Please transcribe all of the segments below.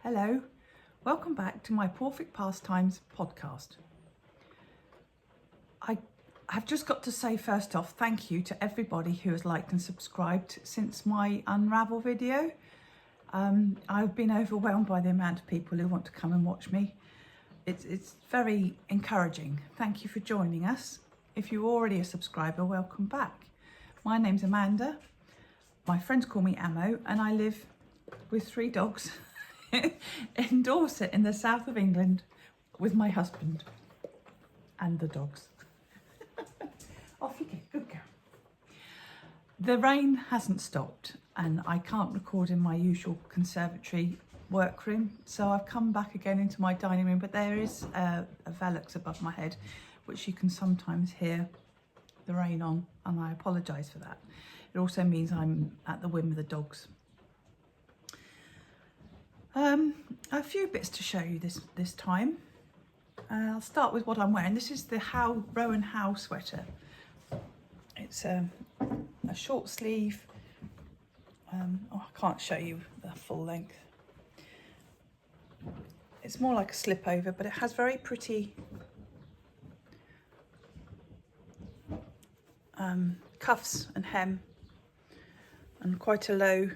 Hello, welcome back to my PawfectPastimes podcast. I have just got to say first off, thank you to everybody who has liked and subscribed since my Unravel video. I've been overwhelmed by the amount of people who want to come and watch me. It's very encouraging. Thank you for joining us. If you're already a subscriber, welcome back. My name's Amanda. My friends call me Ammo, and I live with 3 dogs in Dorset in the south of England with my husband and the dogs. Off you go, good girl. The rain hasn't stopped and I can't record in my usual conservatory workroom, so I've come back again into my dining room, but there is a velux above my head which you can sometimes hear the rain on, and I apologise for that. It also means I'm at the whim of the dogs. A few bits to show you this time. I'll start with what I'm wearing. This is the Rowan Howe sweater. It's a short sleeve. I can't show you the full length. It's more like a slipover, but it has very pretty cuffs and hem and quite a low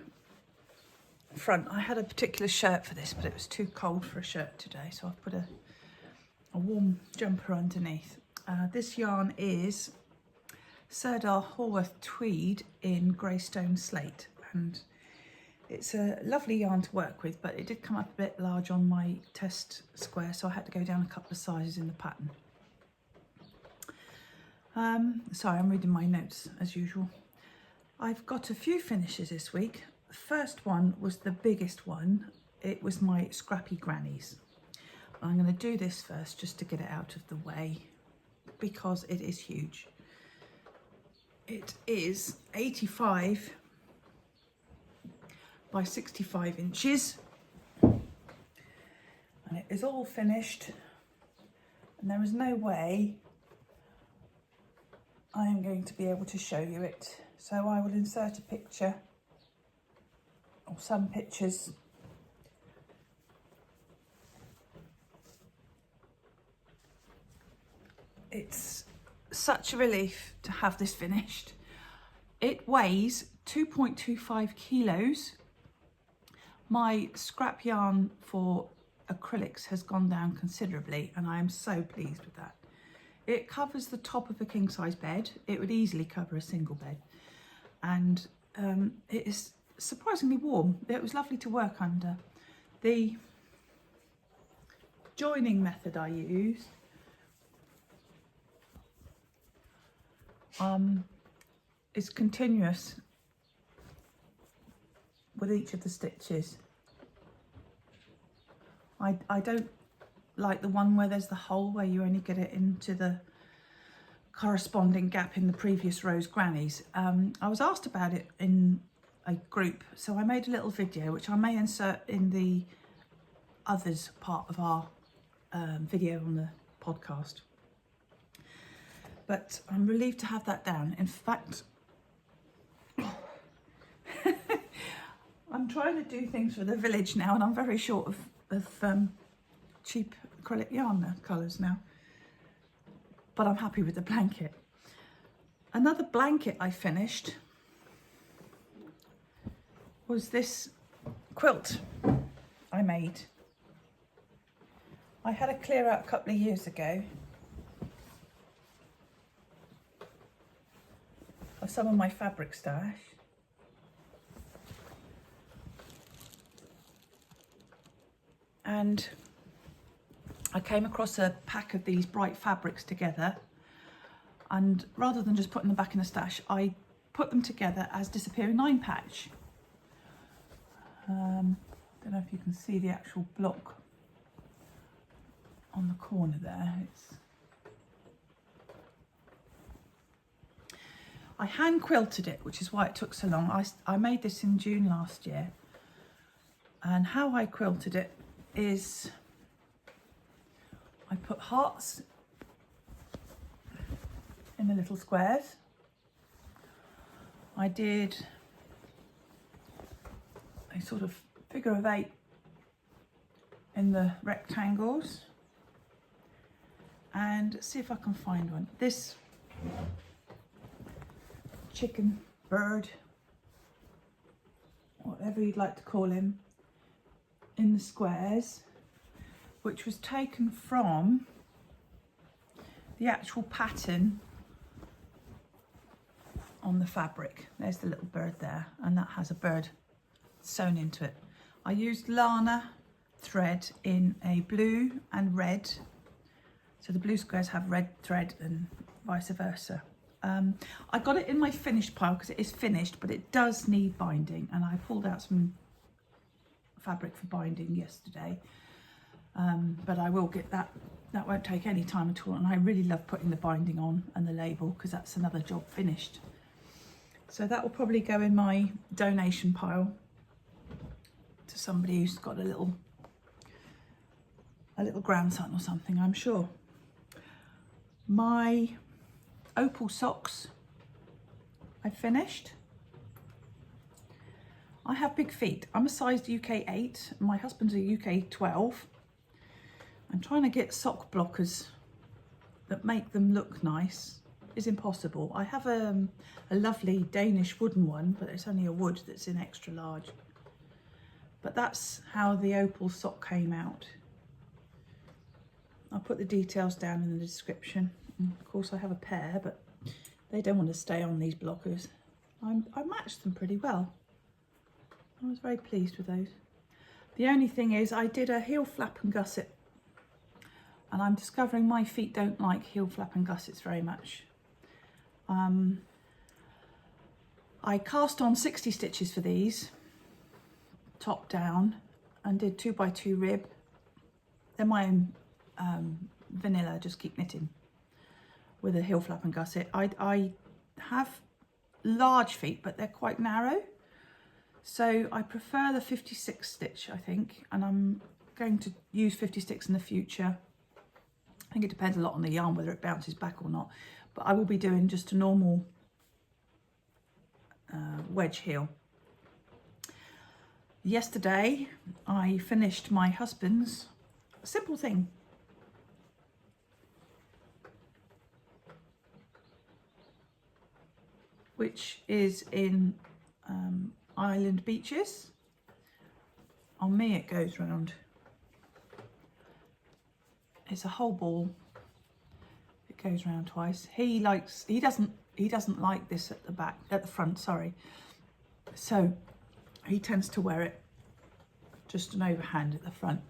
front. I had a particular shirt for this, but it was too cold for a shirt today, so I've put a warm jumper underneath. This yarn is Sirdar Haworth Tweed in Greystone Slate, and it's a lovely yarn to work with, but it did come up a bit large on my test square, so I had to go down a couple of sizes in the pattern. Sorry, I'm reading my notes as usual. I've got a few finishes this week. The first one was the biggest one. It was my Scrappy Grannies. I'm going to do this first just to get it out of the way because it is huge. It is 85 by 65 inches and it is all finished, and there is no way I am going to be able to show you it, so I will insert a picture or some pictures. It's such a relief to have this finished. It weighs 2.25 kilos. My scrap yarn for acrylics has gone down considerably, and I am so pleased with that. It covers the top of a king size bed. It would easily cover a single bed, and it is surprisingly warm. It was lovely to work under. The joining method I used is continuous with each of the stitches. I don't like the one where there's the hole where you only get it into the corresponding gap in the previous row's grannies. I was asked about it in a group, so I made a little video which I may insert in the others part of our video on the podcast. But I'm relieved to have that down. In fact, I'm trying to do things for the village now, and I'm very short of cheap acrylic yarn colours now. But I'm happy with the blanket. Another blanket I finished was this quilt I made. I had a clear out a couple of years ago of some of my fabric stash. And I came across a pack of these bright fabrics together, and rather than just putting them back in a stash, I put them together as disappearing 9 patch. Don't know if you can see the actual block on the corner there. I hand quilted it, which is why it took so long. I made this in June last year, and how I quilted it is I put hearts in the little squares. I did a sort of figure of 8 in the rectangles and see if I can find one. This chicken, bird, whatever you'd like to call him, in the squares, which was taken from the actual pattern on the fabric. There's the little bird there, and that has a bird sewn into it. I used Lana thread in a blue and red, so the blue squares have red thread and vice versa. I got it in my finished pile because it is finished, but it does need binding, and I pulled out some fabric for binding yesterday, but I will get that. That won't take any time at all, and I really love putting the binding on and the label because that's another job finished. So that will probably go in my donation pile to somebody who's got a little grandson or something, I'm sure. My Opal socks I finished. I have big feet. I'm a size UK 8. My husband's a UK 12. I'm trying to get sock blockers that make them look nice is impossible. I have a lovely Danish wooden one, but it's only a wood that's in extra large. But that's how the Opal sock came out. I'll put the details down in the description. And of course I have a pair, but they don't want to stay on these blockers. I matched them pretty well. I was very pleased with those. The only thing is I did a heel flap and gusset, and I'm discovering my feet don't like heel flap and gussets very much. I cast on 60 stitches for these, top down, and did 2x2 rib. They're my own vanilla, just keep knitting, with a heel flap and gusset. I have large feet, but they're quite narrow, so I prefer the 56 stitch, I think, and I'm going to use 56 in the future. I think it depends a lot on the yarn whether it bounces back or not, but I will be doing just a normal wedge heel. Yesterday I finished my husband's simple thing. Which is in Island Beaches. On me it goes round. It's a whole ball. It goes round twice. He doesn't like this at the front, sorry. So he tends to wear it just an overhand at the front.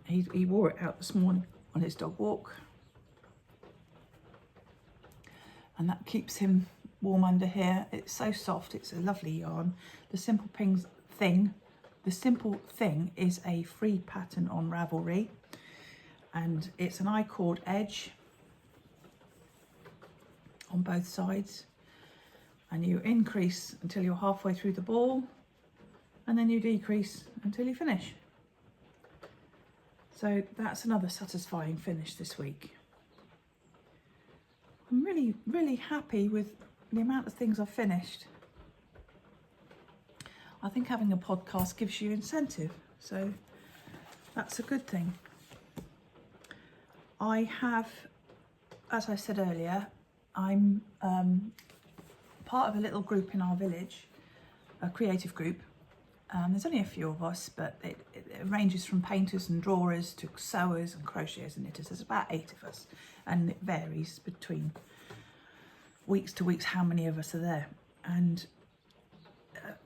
He wore it out this morning on his dog walk, and that keeps him warm under here. It's so soft. It's a lovely yarn. The simple thing is a free pattern on Ravelry, and it's an I-cord edge on both sides, and you increase until you're halfway through the ball, and then you decrease until you finish. So that's another satisfying finish this week. I'm really, really happy with the amount of things I've finished. I think having a podcast gives you incentive, so that's a good thing. I have, as I said earlier, I'm part of a little group in our village, a creative group. There's only a few of us, but it ranges from painters and drawers to sewers and crocheters and knitters. There's about 8 of us, and it varies between weeks to weeks how many of us are there. And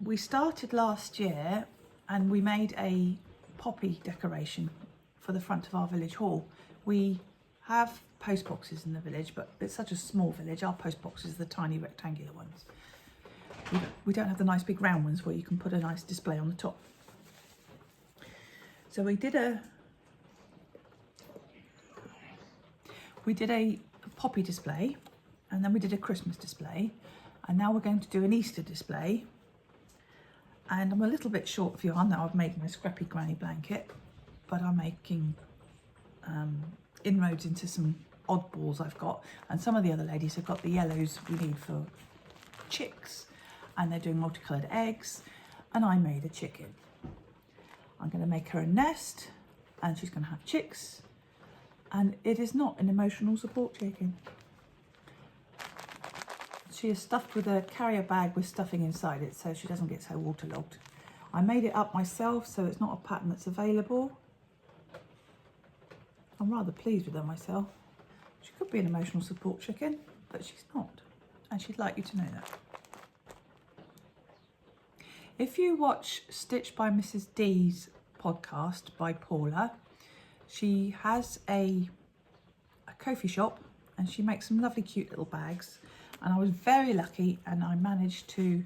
we started last year, and we made a poppy decoration for the front of our village hall. We have post boxes in the village, but it's such a small village. Our post boxes are the tiny rectangular ones. We don't have the nice big round ones where you can put a nice display on the top. So we did a poppy display, and then we did a Christmas display, and now we're going to do an Easter display. And I'm a little bit short of yarn now. I've made my scrappy granny blanket, but I'm making inroads into some oddballs I've got, and some of the other ladies have got the yellows we need for chicks, and they're doing multicoloured eggs, and I made a chicken. I'm going to make her a nest, and she's going to have chicks, and it is not an emotional support chicken. She is stuffed with a carrier bag with stuffing inside it so she doesn't get so waterlogged. I made it up myself, so it's not a pattern that's available. I'm rather pleased with her myself. She could be an emotional support chicken, but she's not, and she'd like you to know that. If you watch Stitch by Mrs. D's podcast by Paula, she has a Ko-fi shop and she makes some lovely cute little bags, and I was very lucky and I managed to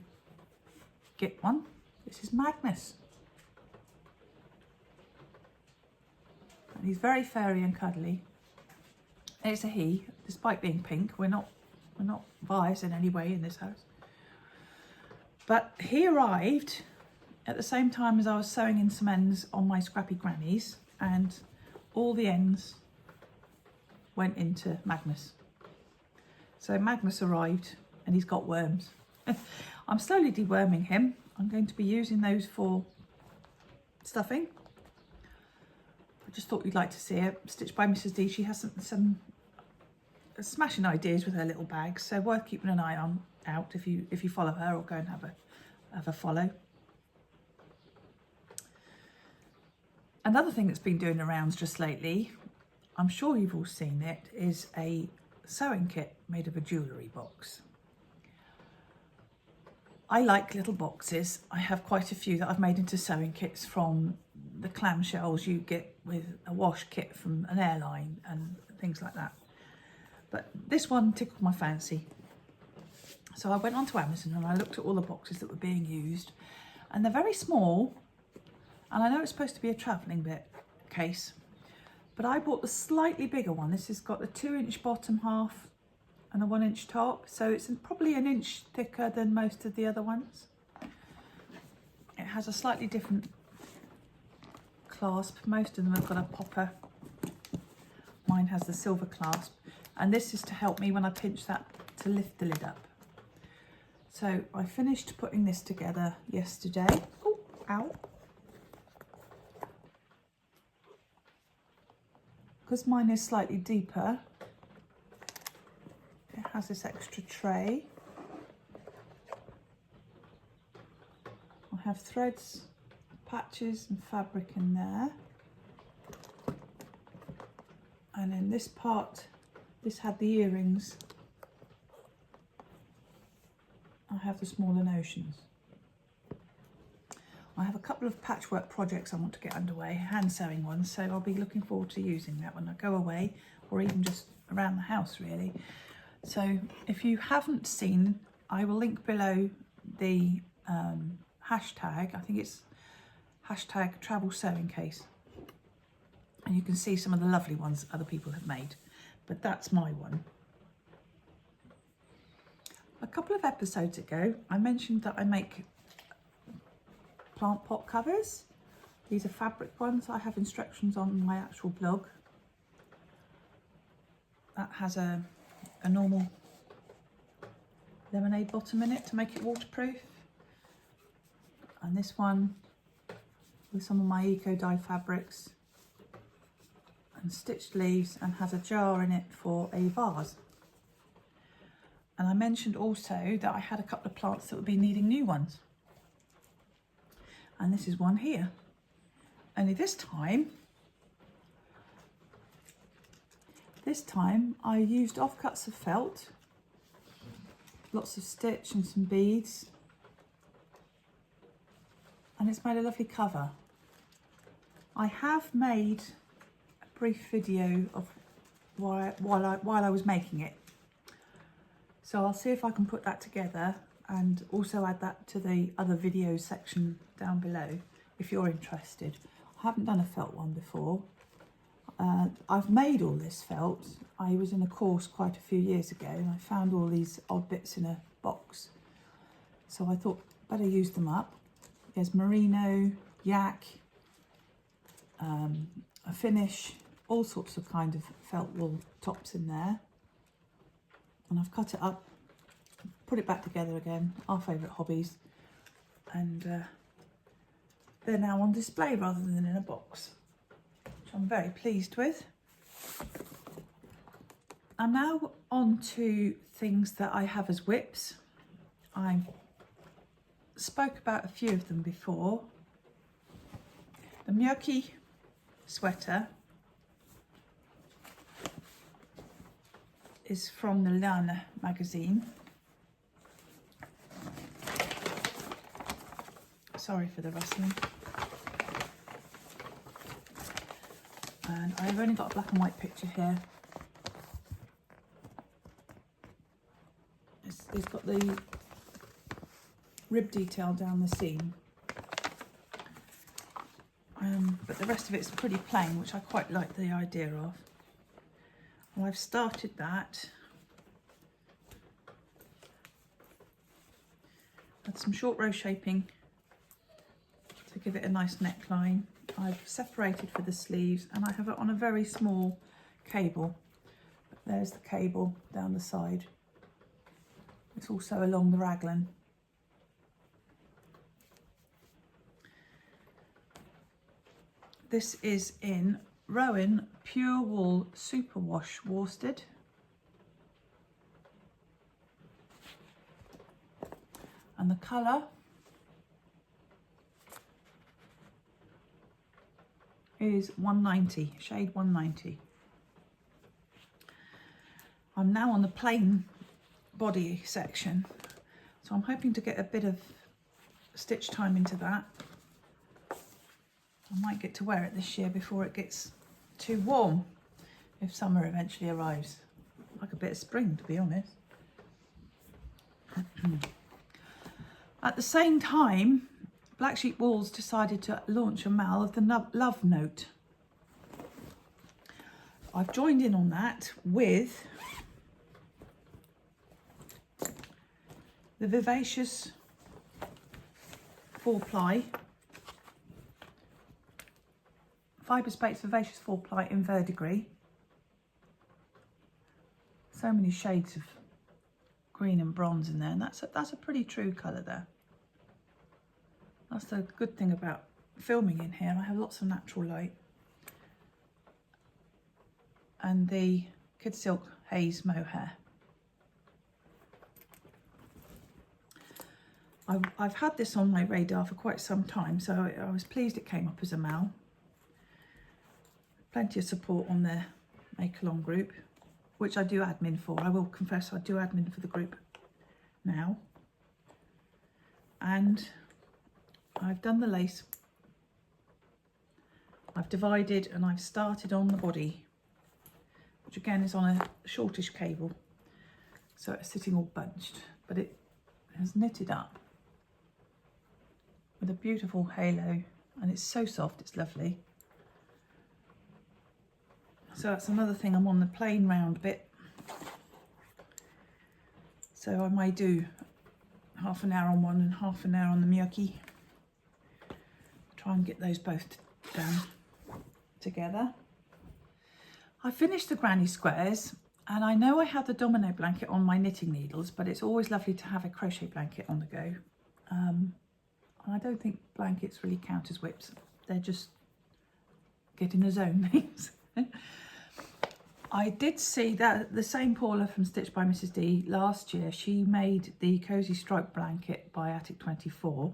get one. This is Magnus, and he's very furry and cuddly. It's a he, despite being pink. We're not biased in any way in this house. But he arrived at the same time as I was sewing in some ends on my scrappy grannies, and all the ends went into Magnus. So Magnus arrived and he's got worms. I'm slowly deworming him. I'm going to be using those for stuffing. I just thought you'd like to see it. Stitched by Mrs. D. She has some smashing ideas with her little bags, so worth keeping an eye on out if you follow her, or go and have a follow. Another thing that's been doing the rounds just lately, I'm sure you've all seen it, is a sewing kit made of a jewellery box. I like little boxes. I have quite a few that I've made into sewing kits from the clamshells you get with a wash kit from an airline and things like that. But this one tickled my fancy. So I went onto Amazon and I looked at all the boxes that were being used, and they're very small, and I know it's supposed to be a travelling case, but I bought the slightly bigger one. This has got a 2-inch bottom half and a 1-inch top, so it's probably an inch thicker than most of the other ones. It has a slightly different clasp. Most of them have got a popper. Mine has the silver clasp, and this is to help me when I pinch that to lift the lid up. So I finished putting this together yesterday. Oh, ow. Because mine is slightly deeper, it has this extra tray. I have threads, patches and fabric in there. And in this part, this had the earrings. I have the smaller notions. I have a couple of patchwork projects I want to get underway, hand sewing ones, so I'll be looking forward to using that when I go away, or even just around the house really. So if you haven't seen, I will link below the hashtag, I think it's hashtag travel sewing case, and you can see some of the lovely ones other people have made, but that's my one. A couple of episodes ago, I mentioned that I make plant pot covers. These are fabric ones. I have instructions on my actual blog. That has a normal lemonade bottom in it to make it waterproof. And this one with some of my eco dye fabrics and stitched leaves, and has a jar in it for a vase. And I mentioned also that I had a couple of plants that would be needing new ones. And this is one here. Only this time I used offcuts of felt, lots of stitch and some beads, and it's made a lovely cover. I have made a brief video of while I was making it, so I'll see if I can put that together and also add that to the other videos section down below if you're interested. I haven't done a felt one before. I've made all this felt. I was in a course quite a few years ago and I found all these odd bits in a box, so I thought better use them up. There's merino, yak, a finish, all sorts of kind of felt wool tops in there, and I've cut it up, put it back together again, our favourite hobbies, and they're now on display rather than in a box, which I'm very pleased with. I'm now on to things that I have as whips. I spoke about a few of them before. The Mökki Sweater is from the Laine magazine. Sorry for the rustling. And I've only got a black and white picture here. It's got the rib detail down the seam. But the rest of it's pretty plain, which I quite like the idea of. Well, I've started that. Had some short row shaping to give it a nice neckline. I've separated for the sleeves and I have it on a very small cable. There's the cable down the side. It's also along the raglan. This is in Rowan Pure Wool Superwash Worsted. And the colour is 190, shade 190. I'm now on the plain body section, so I'm hoping to get a bit of stitch time into that. I might get to wear it this year before it gets too warm, if summer eventually arrives. Like a bit of spring, to be honest. At the same time, Black Sheep Wools decided to launch a mal of the Love Note. I've joined in on that with the Vivacious 4-ply, Fyberspates Vivacious 4-ply in verdigris. So many shades of green and bronze in there, and that's a pretty true colour there. That's the good thing about filming in here. I have lots of natural light. And the Kid Silk Haze Mohair. I've had this on my radar for quite some time, so I was pleased it came up as a mal. Plenty of support on their Make Along group, which I do admin for. I will confess I do admin for the group now. And I've done the lace. I've divided and I've started on the body, which again is on a shortish cable. So it's sitting all bunched, but it has knitted up with a beautiful halo, and it's so soft, it's lovely. So that's another thing, I'm on the plain round bit. So I may do half an hour on one and half an hour on the Mökki. Try and get those both done together. I finished the granny squares, and I know I have the domino blanket on my knitting needles, but it's always lovely to have a crochet blanket on the go. I don't think blankets really count as whips. They're just get in the zone things. I did see that the same Paula from Stitched by Mrs D last year, she made the Cosy Stripe blanket by Attic24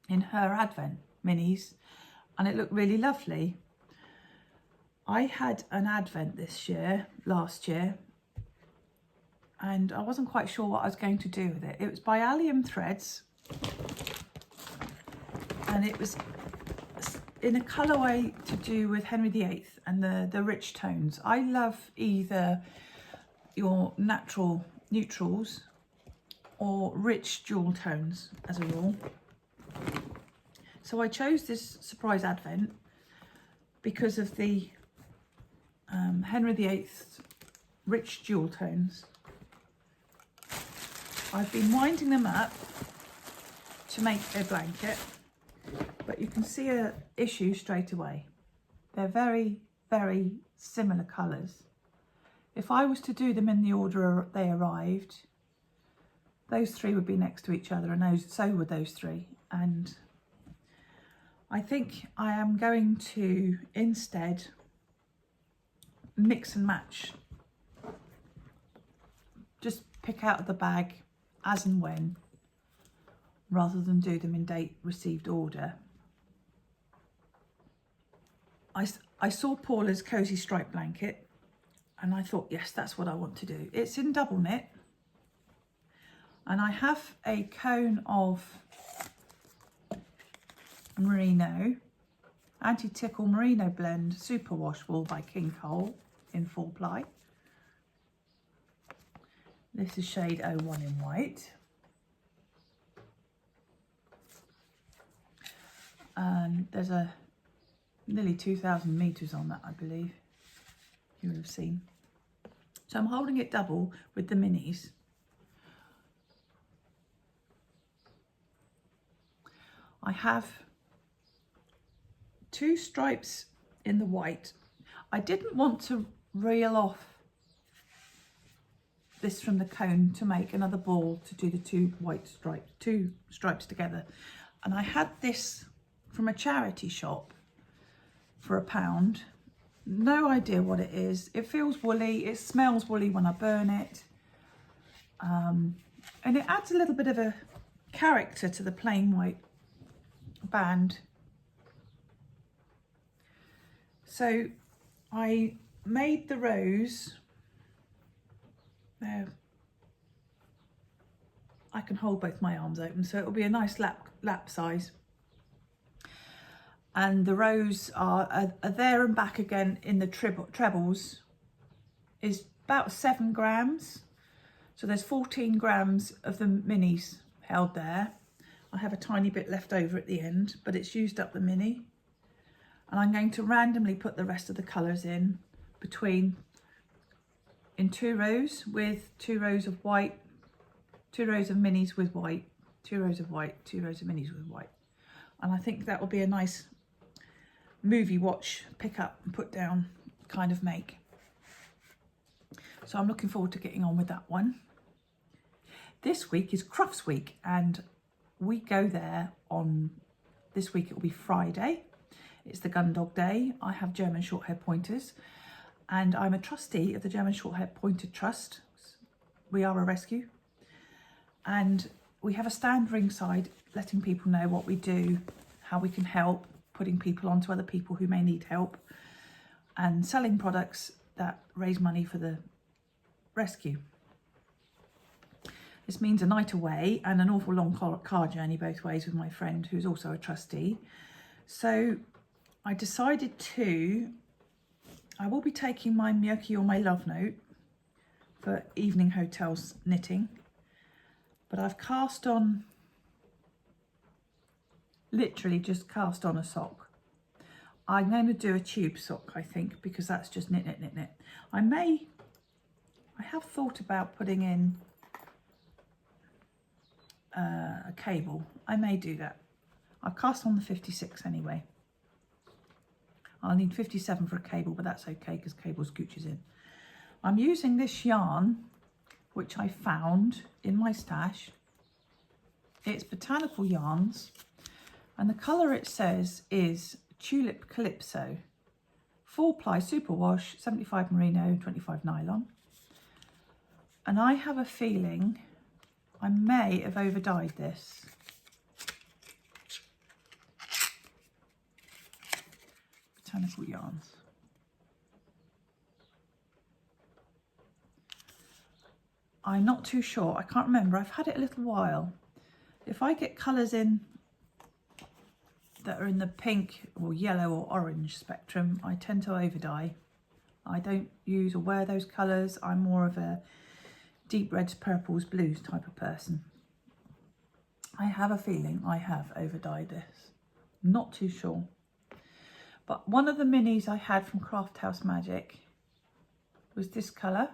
in her Advent minis, and it looked really lovely. I had an Advent last year, and I wasn't quite sure what I was going to do with it. It was by Allium Threads, and it was in a colourway to do with Henry VIII and the rich tones. I love either your natural neutrals or rich jewel tones as a rule. So I chose this Surprise Advent because of the Henry VIII rich jewel tones. I've been winding them up to make a blanket, but you can see an issue straight away. They're very, very similar colours. If I was to do them in the order they arrived, those three would be next to each other, and so would those three. And I think I am going to instead mix and match. Just pick out of the bag as and when, rather than do them in date received order. I saw Paula's Cosy Stripe blanket and I thought, yes, that's what I want to do. It's in double knit and I have a cone of merino, anti-tickle merino blend superwash wool by King Cole in 4-ply. This is shade 01 in white. And there's a nearly 2,000 meters on that, I believe. You will have seen. So I'm holding it double with the minis. I have 2 stripes in the white. I didn't want to reel off this from the cone to make another ball to do the 2 stripes together. And I had this from a charity shop for £1. No idea what it is. It feels woolly, it smells woolly when I burn it. And it adds a little bit of a character to the plain white band. So I made the rows. There, I can hold both my arms open, so it'll be a nice lap size. And the rows are there and back again in the trebles is about 7 grams. So there's 14 grams of the minis held there. I have a tiny bit left over at the end, but it's used up the mini. And I'm going to randomly put the rest of the colours in in 2 rows with 2 rows of white, 2 rows of minis with white, 2 rows of white, 2 rows of minis with white. And I think that will be a nice movie watch, pick up and put down kind of make. So I'm looking forward to getting on with that one. This week is Crufts week and we go there on, this week it will be Friday. It's the gun dog day. I have German short-haired pointers and I'm a trustee of the German Short-Haired Pointer Trust. We are a rescue and we have a stand ringside letting people know what we do, how we can help, putting people on to other people who may need help and selling products that raise money for the rescue. This means a night away and an awful long car journey both ways with my friend who's also a trustee. So I decided I will be taking my Mökki or my love note for evening hotels knitting, but I've cast on, literally just cast on a sock. I'm going to do a tube sock, I think, because that's just knit, knit, knit, knit. I have thought about putting in a cable. I may do that. I've cast on the 56 anyway. I'll need 57 for a cable, but that's okay because cable scooches in. I'm using this yarn, which I found in my stash. It's Botanical Yarns, and the colour it says is Tulip Calypso. 4-ply superwash, 75 merino, 25 nylon. And I have a feeling I may have over-dyed this. Botanical Yarns. I'm not too sure. I can't remember. I've had it a little while. If I get colours in that are in the pink or yellow or orange spectrum, I tend to over-dye. I don't use or wear those colours. I'm more of a deep reds, purples, blues type of person. I have a feeling I have over-dyed this. Not too sure. But one of the minis I had from Craft House Magic was this colour.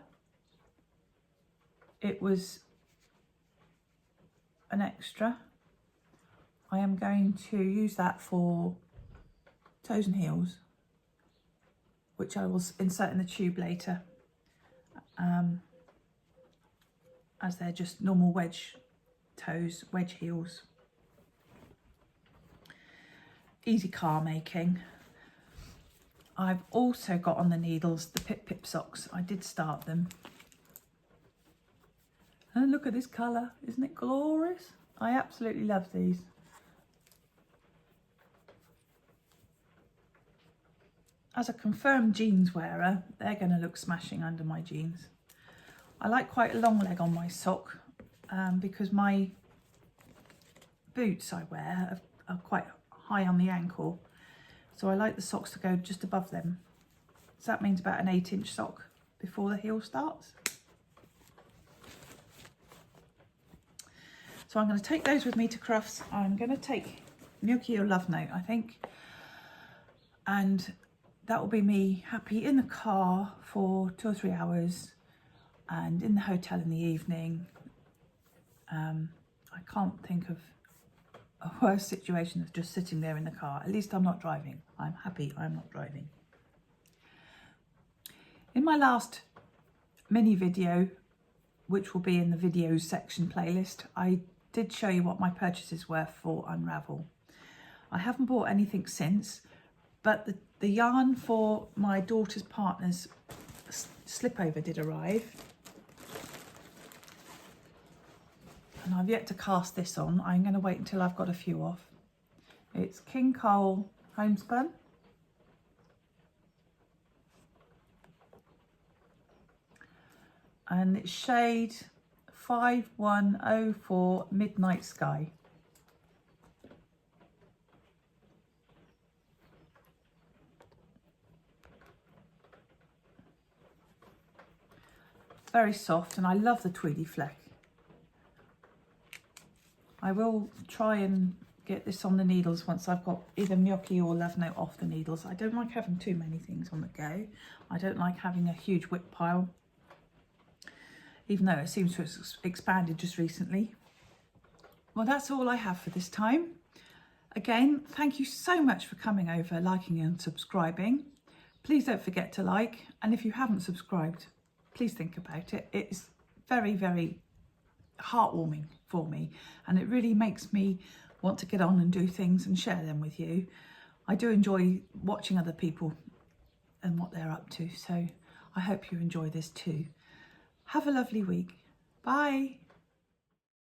It was an extra. I am going to use that for toes and heels, which I will insert in the tube later, as they're just normal wedge toes, wedge heels. easy car making. I've also got on the needles the Pip Pip socks. I did start them. And look at this colour, isn't it glorious? I absolutely love these. As a confirmed jeans wearer, they're going to look smashing under my jeans. I like quite a long leg on my sock because my boots I wear are quite high on the ankle. So I like the socks to go just above them. So that means about an 8-inch sock before the heel starts. So I'm going to take those with me to Crufts. I'm going to take Mökki or Love Note, I think. And that will be me happy in the car for 2 or 3 hours and in the hotel in the evening. I can't think of a worse situation than just sitting there in the car. At least I'm not driving. I'm happy I'm not driving. In my last mini video, which will be in the videos section playlist, I did show you what my purchases were for Unravel. I haven't bought anything since, but the yarn for my daughter's partner's slipover did arrive. And I've yet to cast this on. I'm going to wait until I've got a few off. It's King Cole Homespun. And it's shade 5104 Midnight Sky. Very soft, and I love the tweedy fleck. I will try and get this on the needles once I've got either Mökki or Love Note off the needles. I don't like having too many things on the go. I don't like having a huge whip pile, even though it seems to have expanded just recently. Well, that's all I have for this time. Again, thank you so much for coming over, liking and subscribing. Please don't forget to like, and if you haven't subscribed, please think about it. It's very, very heartwarming for me, and it really makes me want to get on and do things and share them with you. I do enjoy watching other people and what they're up to, so I hope you enjoy this too. Have a lovely week. Bye.